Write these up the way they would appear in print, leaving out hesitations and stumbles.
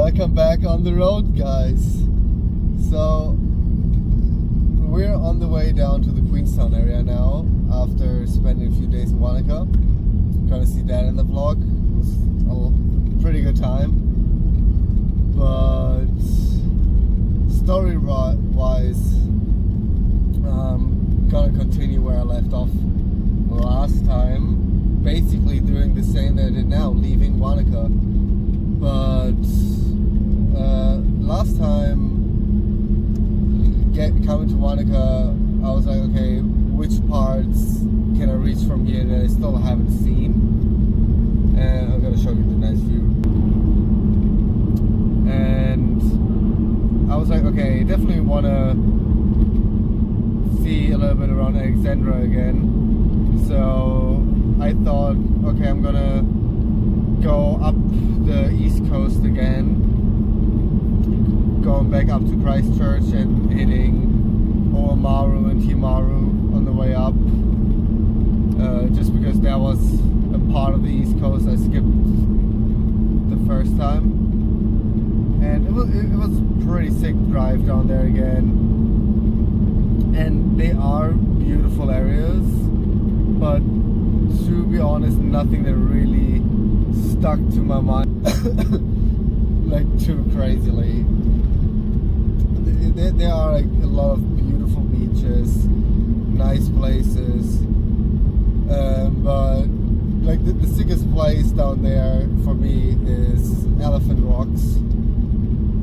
Welcome back on the road, guys. So we're on the way down to the Queenstown area now after spending a few days in Wanaka. Gonna see that in the vlog. It was a pretty good time, but story-wise, gonna continue where I left off last time, basically doing the same that I did now, leaving Wanaka. But last time coming to Wanaka, I was like, okay, which parts can I reach from here that I still haven't seen? And I'm gonna show you the nice view. And I was like, okay, definitely wanna see a little bit around Alexandra again. So I thought, okay, I'm gonna go up the east coast again, going back up to Christchurch and hitting Oamaru and Timaru on the way up, just because that was a part of the east coast I skipped the first time, and it was a pretty sick drive down there again. And they are beautiful areas, but to be honest, nothing that really stuck to my mind like too crazily. There are like a lot of beautiful beaches, nice places, but like the sickest place down there for me is Elephant Rocks,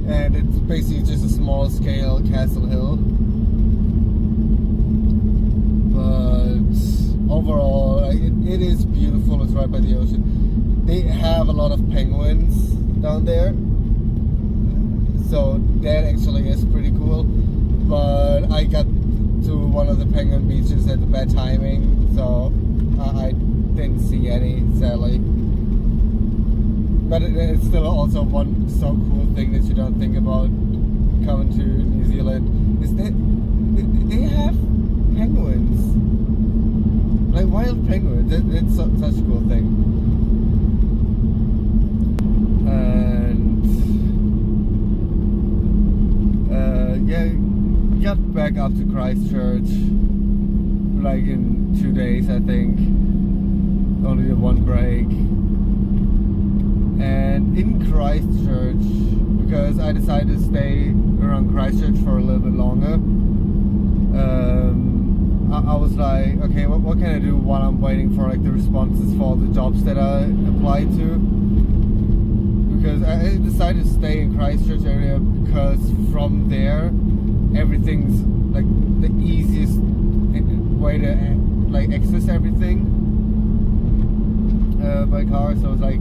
and it's basically just a small scale Castle Hill. But overall, it is beautiful. It's right by the ocean. They have a lot of penguins down there, so that actually is pretty cool. But I got to one of the penguin beaches at the bad timing, so I didn't see any, sadly. But it's still also one so cool thing that you don't think about coming to New Zealand is that they have penguins, like wild penguins. It's such a cool thing. And yeah, got back up to Christchurch like in 2 days, I think. Only the one break. And in Christchurch, because I decided to stay around Christchurch for a little bit longer, I was like, okay, what can I do while I'm waiting for like the responses for the jobs that I applied to? Because I decided to stay in Christchurch area because from there everything's like the easiest way to like access everything by car. So it's like,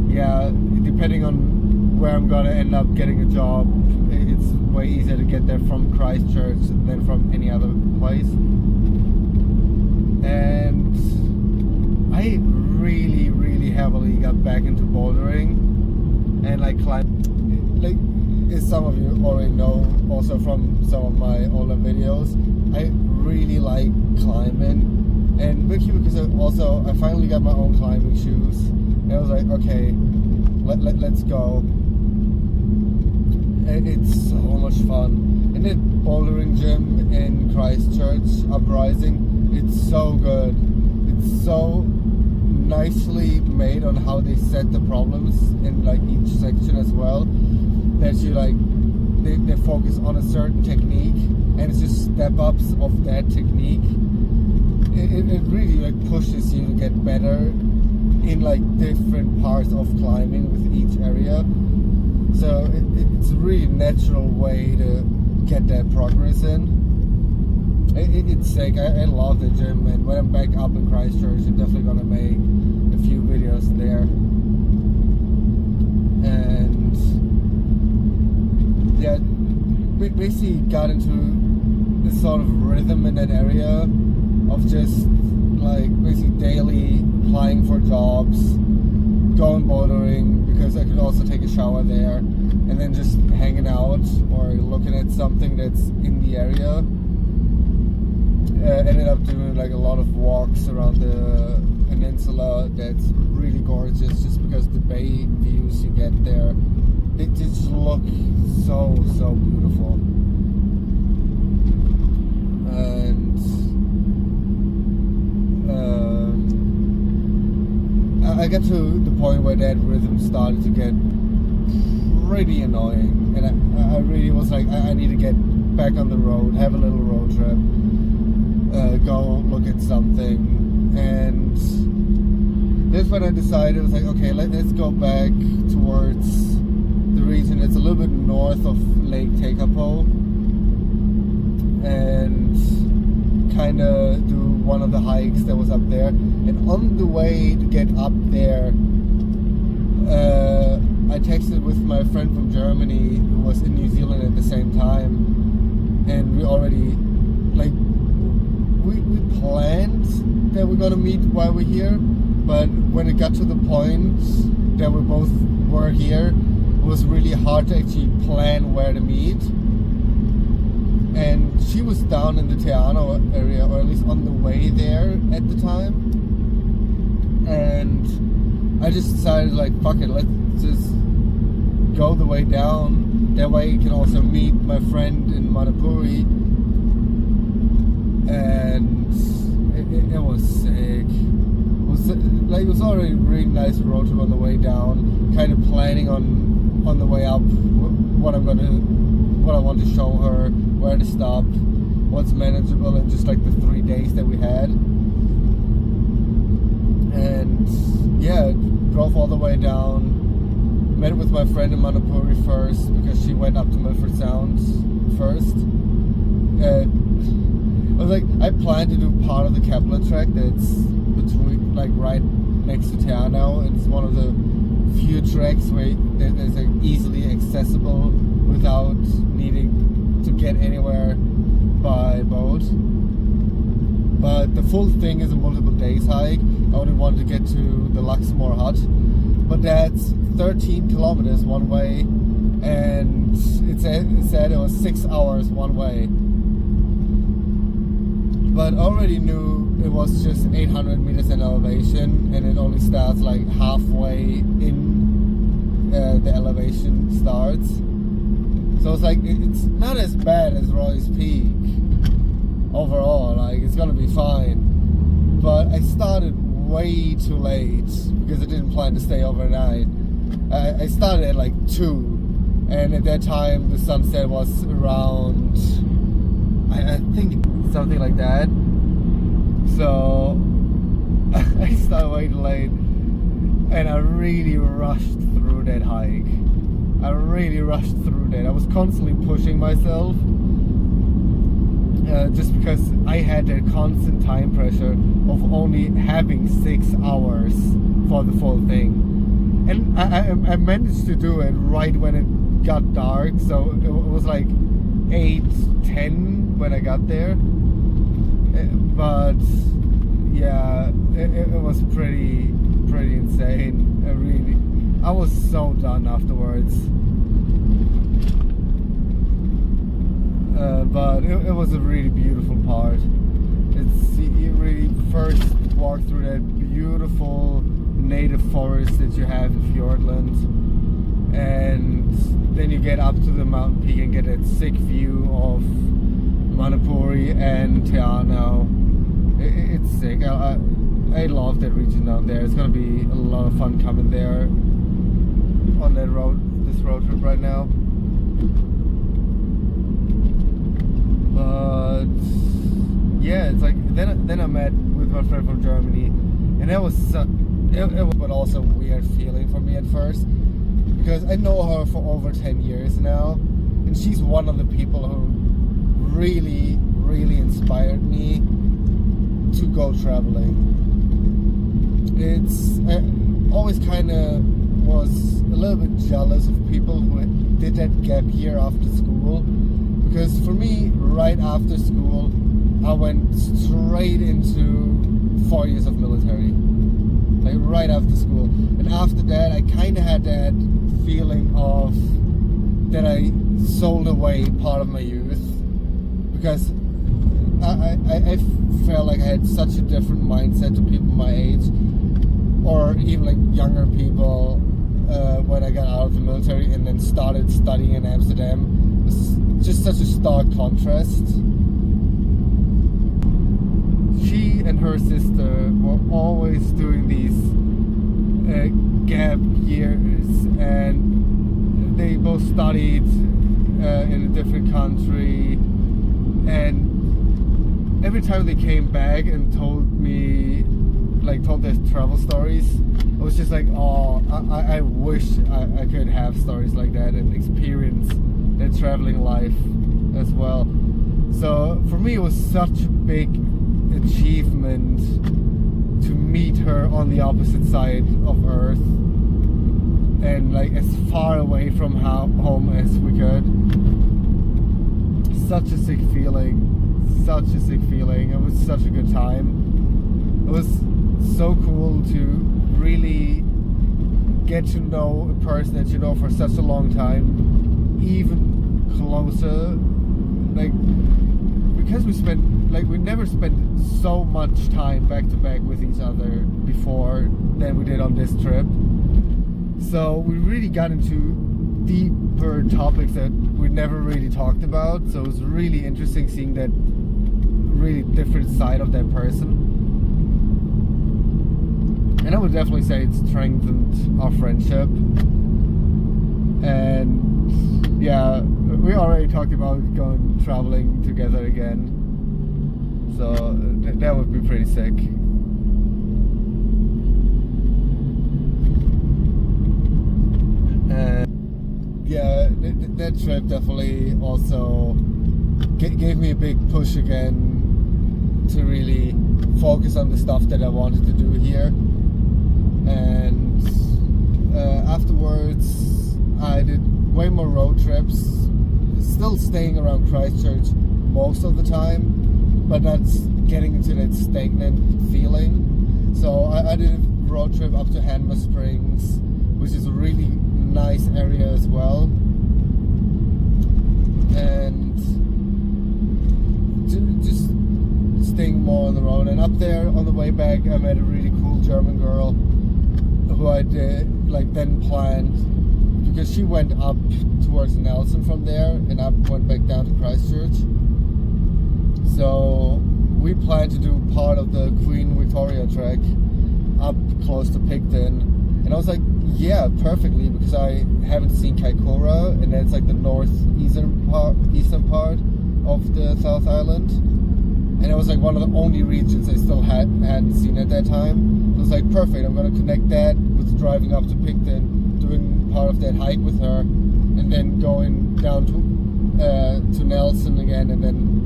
yeah, depending on where I'm gonna end up getting a job, it's way easier to get there from Christchurch than from any other place. And I really heavily got back into bouldering and like climbing. Like, as some of you already know, also from some of my older videos, I really like climbing, and because I finally got my own climbing shoes, and I was like, okay, let's go. And it's so much fun. And the bouldering gym in Christchurch, Uprising, it's so good. It's so nicely made on how they set the problems in like each section as well, that you like they focus on a certain technique, and it's just step ups of that technique. It really like pushes you to get better in like different parts of climbing with each area. So it's a really natural way to get that progress in. It's sick. I love the gym, and when I'm back up in Christchurch, I'm definitely gonna make a few videos there. And yeah, basically got into this sort of rhythm in that area of just like basically daily applying for jobs, going bouldering because I could also take a shower there, and then just hanging out or looking at something that's in the area. Ended up doing like a lot of walks around the peninsula that's really gorgeous, just because the bay views you get there, they just look so beautiful. And I got to the point where that rhythm started to get pretty annoying, and I really was like, I need to get back on the road, have a little road trip, go look at something. And that's when I decided, I was like, okay, let's go back towards the region that's a little bit north of Lake Tekapo and kind of do one of the hikes that was up there. And on the way to get up there, I texted with my friend from Germany who was in New Zealand at the same time, and we already, like, we planned that we're gonna meet while we're here, but when it got to the point that we both were here, it was really hard to actually plan where to meet. And she was down in the Te Anau area, or at least on the way there at the time, and I just decided, like, fuck it, let's just go the way down. That way you can also meet my friend in Manapuri. And it was sick. It was already a really nice road trip on the way down, kind of planning on the way up what I want to show her, where to stop, what's manageable, and just like the 3 days that we had. And yeah, drove all the way down, met with my friend in Manapuri first, because she went up to Milford Sound first. I was like, I plan to do part of the Kepler Trek that's between, like, right next to Te Anau. It's one of the few treks where there's like easily accessible without needing to get anywhere by boat. But the full thing is a multiple days hike. I only wanted to get to the Luxmore Hut, but that's 13 kilometers one way, and it said it was 6 hours one way. But I already knew it was just 800 meters in elevation, and it only starts like halfway in the elevation starts. So it's like, it's not as bad as Roy's Peak overall, like it's gonna be fine. But I started way too late because I didn't plan to stay overnight. I started at like 2, and at that time the sunset was around, I think something like that. So I started way too late, and I really rushed through that hike. I was constantly pushing myself, just because I had that constant time pressure of only having 6 hours for the full thing. And I managed to do it right when it got dark, so it was like 8:10 when I got there. But yeah, it was pretty insane. I was so done afterwards. But it was a really beautiful part. You really first walk through that beautiful native forest that you have in Fiordland, and then you get up to the mountain peak and get that sick view of Manapuri and Te Anau. It's sick. I love that region down there. It's gonna be a lot of fun coming there on that this road trip right now. But yeah, it's like then I met with my friend from Germany, and that was but also a weird feeling for me at first, because I know her for over 10 years now, and she's one of the people who really inspired me to go traveling. I always kind of was a little bit jealous of people who did that gap year after school, because for me, right after school, I went straight into 4 years of military, like right after school. And after that, I kind of had that feeling of that I sold away part of my youth, because I felt like I had such a different mindset to people my age, or even like younger people, when I got out of the military, and and started studying in Amsterdam. It's just such a stark contrast. She and her sister were always doing these gap years, and they both studied in a different country, and every time they came back and told their travel stories, I was just like, oh, I wish I could have stories like that and experience their traveling life as well. So for me, it was such a big achievement to meet her on the opposite side of Earth, and like as far away from home as we could. Such a sick feeling. It was such a good time. It was so cool to really get to know a person that you know for such a long time even closer, like, because we never spent so much time back to back with each other before than we did on this trip. So we really got into deeper topics that we never really talked about. So it was really interesting seeing that really different side of that person. And I would definitely say it strengthened our friendship. And yeah, we already talked about going traveling together again. So that would be pretty sick. And yeah, that trip definitely also gave me a big push again to really focus on the stuff that I wanted to do here. And afterwards I did way more road trips, still staying around Christchurch most of the time, but not getting into that stagnant feeling. So I did a road trip up to Hanmer Springs, which is a really nice area as well. And just staying more on the road. And up there on the way back, I met a really cool German girl who I did then planned, because she went up towards Nelson from there and I went back down to Christchurch. So we planned to do part of the Queen Victoria trek up close to Picton, and I was like, yeah, perfectly, because I haven't seen Kaikoura, and that's like the northeastern part of the South Island, and it was like one of the only regions I still hadn't seen at that time. So it was like, perfect, I'm going to connect that with driving up to Picton, doing part of that hike with her, and then going down to Nelson again, and then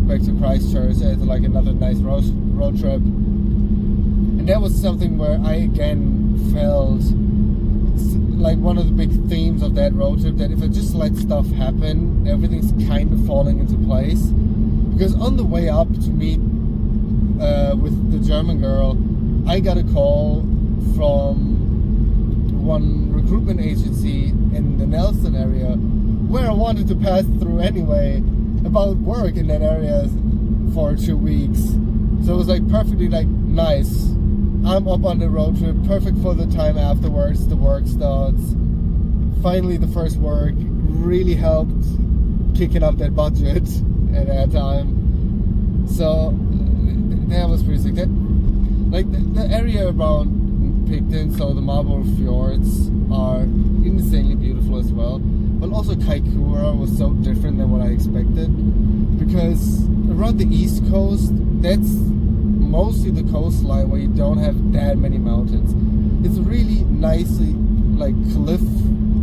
back to Christchurch as like another nice road trip. And that was something where I again felt like one of the big themes of that road trip, that if I just let stuff happen, everything's kind of falling into place. Because on the way up to meet with the German girl, I got a call from one recruitment agency in the Nelson area, where I wanted to pass through anyway, about work in that area for 2 weeks. So it was like perfectly nice. I'm up on the road trip, perfect for the time afterwards. The work starts. Finally, the first work really helped kicking up that budget at that time. So that was pretty sick. The area around Picton, so the Marlborough Fjords, are insanely beautiful as well. But also Kaikoura was so different than what I expected, because around the east coast, that's mostly the coastline where you don't have that many mountains. It's really nicely cliff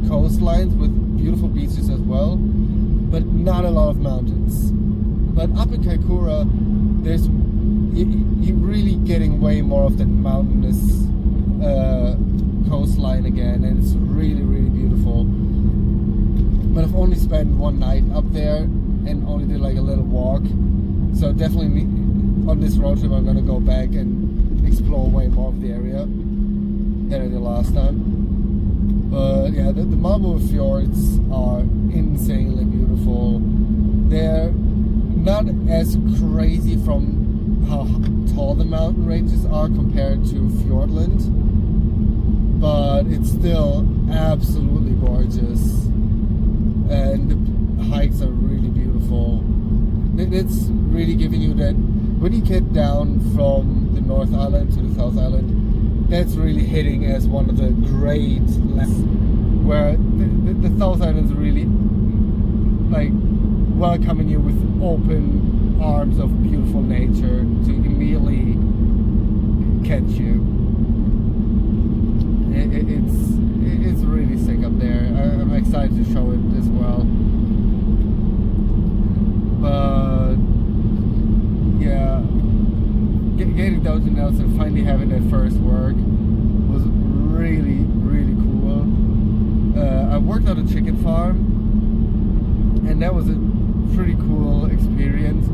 coastlines with beautiful beaches as well, but not a lot of mountains. But up in Kaikoura, you're really getting way more of that mountainous coastline again, and it's really, really beautiful. But I've only spent one night up there and only did a little walk. So definitely on this road trip I'm gonna go back and explore way more of the area than I did last time. But yeah, the Marlborough Fjords are insanely beautiful. They're not as crazy from how tall the mountain ranges are compared to Fiordland, but it's still absolutely it's really giving you that when you get down from the North Island to the South Island, that's really hitting as one of the great where the South Island is really like welcoming you with open arms of beautiful nature to immediately catch you. It's really sick up there. I'm excited to show it as well. But yeah, getting down to Nelson, finally having that first work was really, really cool. I worked at a chicken farm, and that was a pretty cool experience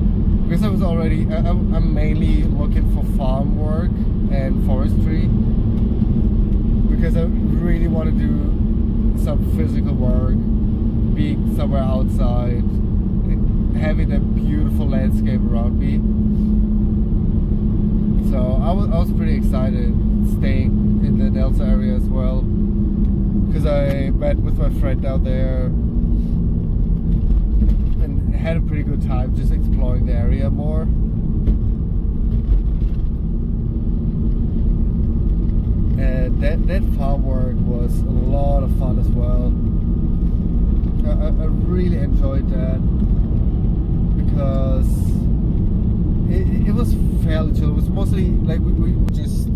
because I was already, I'm mainly looking for farm work and forestry because I really want to do some physical work, being somewhere outside, having a beautiful landscape around me. So I was pretty excited staying in the Delta area as well because I met with my friend out there and had a pretty good time just exploring the area more. And that farm work was a lot of fun as well. I really enjoyed that because it was fairly chill. It was mostly like we just,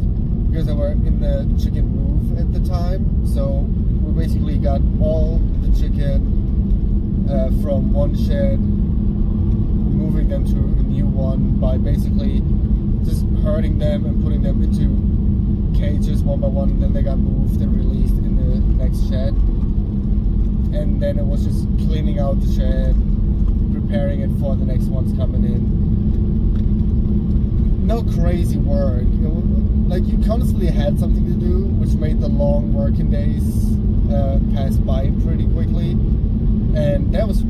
because I were in the chicken move at the time, so we basically got all the chicken from one shed, moving them to a new one by basically just herding them and putting them into cages one by one, and then they got moved and released in the next shed. And then it was just cleaning out the shed, preparing it for the next ones coming in. No crazy work. Like you constantly had something to do, which made the long working days pass by pretty quickly, and that was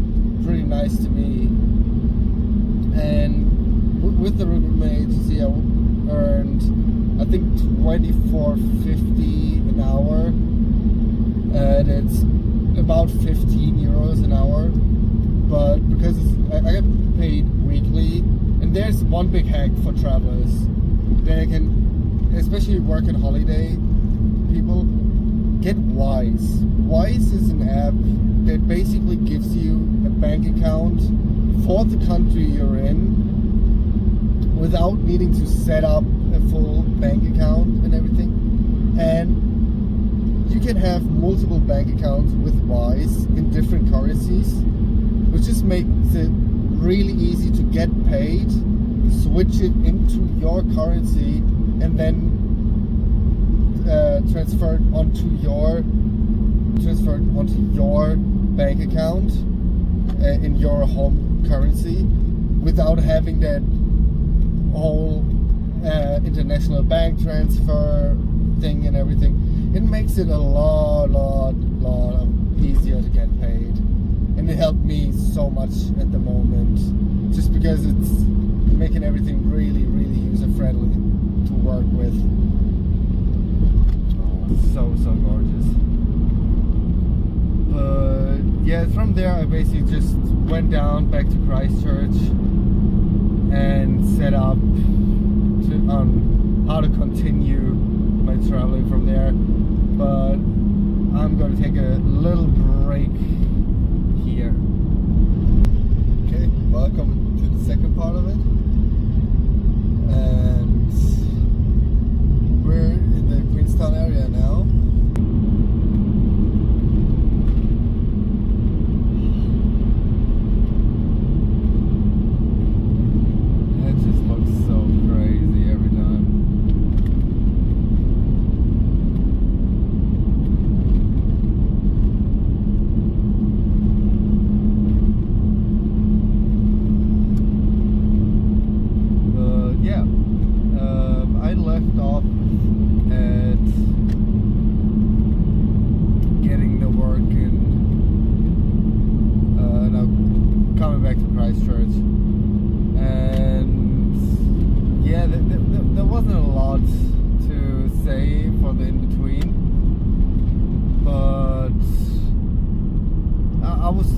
pretty nice to me. And with the recruitment agency, I earned, I think, $24.50 an hour, and it's about 15 euros an hour. But because I get paid weekly, and there's one big hack for travelers, they can, especially work and holiday people, get Wise. Wise is an app that basically gives you a bank account for the country you're in without needing to set up a full bank account and everything. And you can have multiple bank accounts with Wise in different currencies, which just makes it really easy to get paid, switch it into your currency, and then transfer it onto your bank account in your home currency without having that whole international bank transfer thing and everything. It makes it a lot easier to get paid, and it helped me so much at the moment just because it's making everything really user friendly to work with. So gorgeous. But yeah, from there I basically just went down back to Christchurch and set up on how to continue my traveling from there. But I'm going to take a little break here. Okay, welcome to the second part of it. And we're in the Queenstown area now. It just looks so crazy every time. I left off at getting the work and now coming back to Christchurch, and yeah, there wasn't a lot to say for the in-between, but I was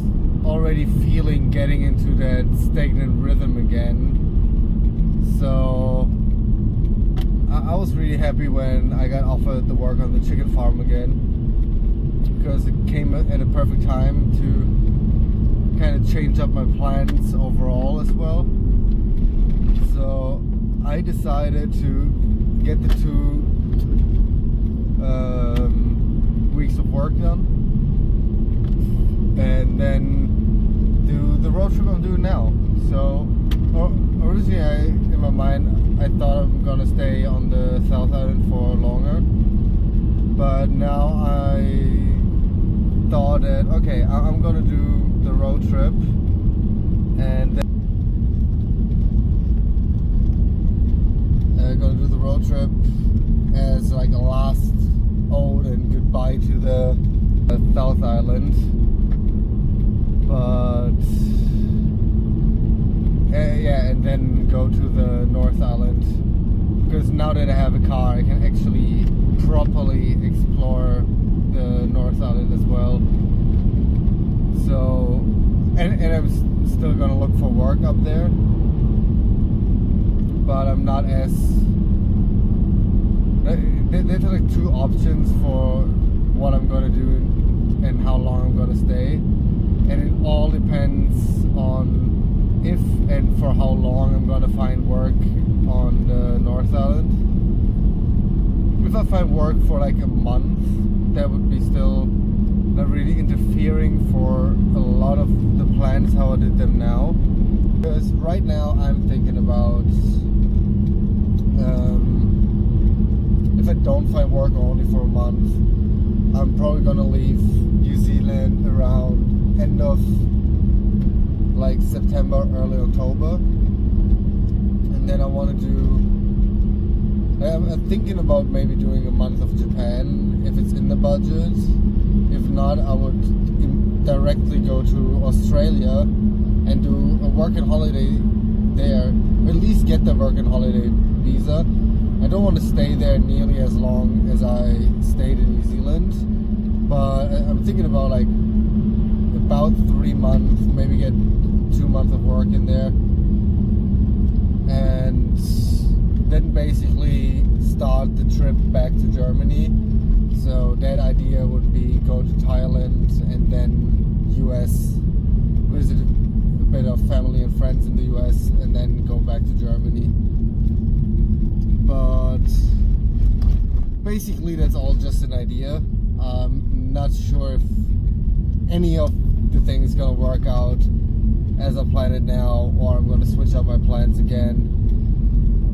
already feeling getting into that stagnant rhythm again. So I was really happy when I got offered the work on the chicken farm again, because it came at a perfect time to kind of change up my plans overall as well. So I decided to get the 2 weeks of work done and then do the road trip I'm doing now. So originally in my mind I thought I'm gonna stay on the South Island for longer, but now I thought that okay, I'm gonna do the road trip and then gonna do the road trip as like a last ode and goodbye to the South Island. But yeah, and then go to the North Island, because now that I have a car I can actually properly explore the North Island as well. So and I'm still gonna look for work up there, but I'm not as there's like 2 options for what I'm gonna do and how long I'm gonna stay, and it all depends on if and for how long I'm gonna find work on the North Island. If I find work for like a month, that would be still not really interfering for a lot of the plans how I did them now. Because right now I'm thinking about if I don't find work only for a month, I'm probably gonna leave New Zealand around end of like September, early October, and then I want to do. I'm thinking about maybe doing a month of Japan if it's in the budget. If not, I would directly go to Australia and do a work and holiday there. At least get the work and holiday visa. I don't want to stay there nearly as long as I stayed in New Zealand, but I'm thinking about like about 3 months, maybe get 2 months of work in there, and then basically start the trip back to Germany. So that idea would be go to Thailand and then US, visit a bit of family and friends in the US, and then go back to Germany. But basically that's all just an idea. I'm not sure if any of the things gonna work out as I plan it now, or I'm gonna switch up my plans again.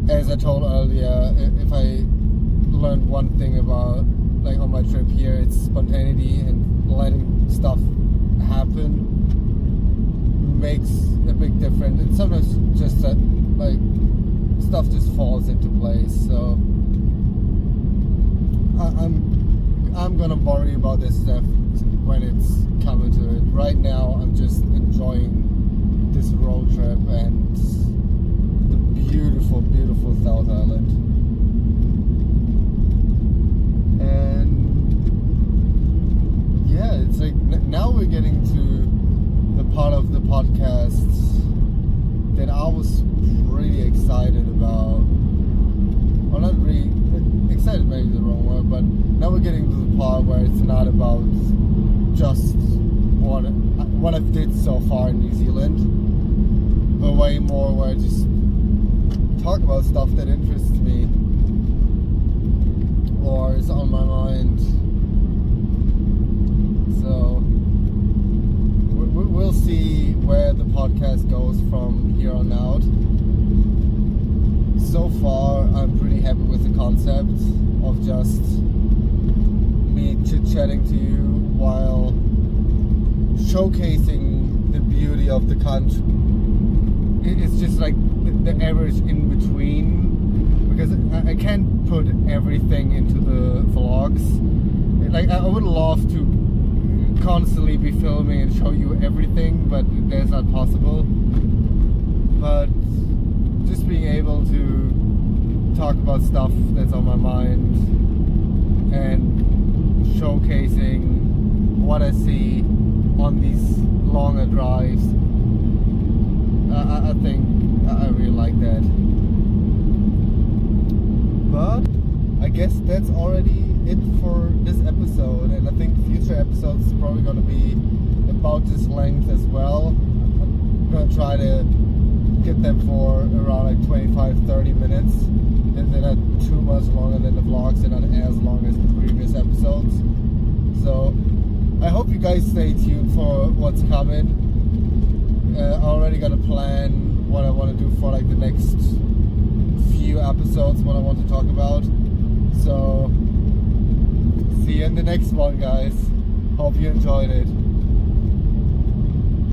As I told earlier, if I learned one thing about like on my trip here, it's spontaneity and letting stuff happen makes a big difference. And sometimes just that like stuff just falls into place. So I'm gonna worry about this stuff when it's coming to it. Right now I'm just enjoying this road trip and the beautiful, beautiful South Island. And yeah, it's like now we're getting to the part of the podcast that I was really excited about. Well, not really excited, maybe the wrong word, but now we're getting to the part where it's not about just what I've did so far in New Zealand, but way more where I just talk about stuff that interests me or is on my mind. So we'll see where the podcast goes from here on out. So far, I'm pretty happy with the concept of just me chit-chatting to you while showcasing the beauty of the country. It's just like the average in between, because I can't put everything into the vlogs. Like I would love to constantly be filming and show you everything, but that's not possible. But just being able to talk about stuff that's on my mind and showcasing what I see on these longer drives. I think I really like that. But I guess that's already it for this episode, and I think future episodes is probably going to be about this length as well. I'm going to try to get them for around like 25-30 minutes. They're not too much longer than the vlogs, they're not as long as the previous episodes. So I hope you guys stay tuned for what's coming. I already got a plan what I want to do for like the next few episodes, what I want to talk about. So see you in the next one, guys. Hope you enjoyed it.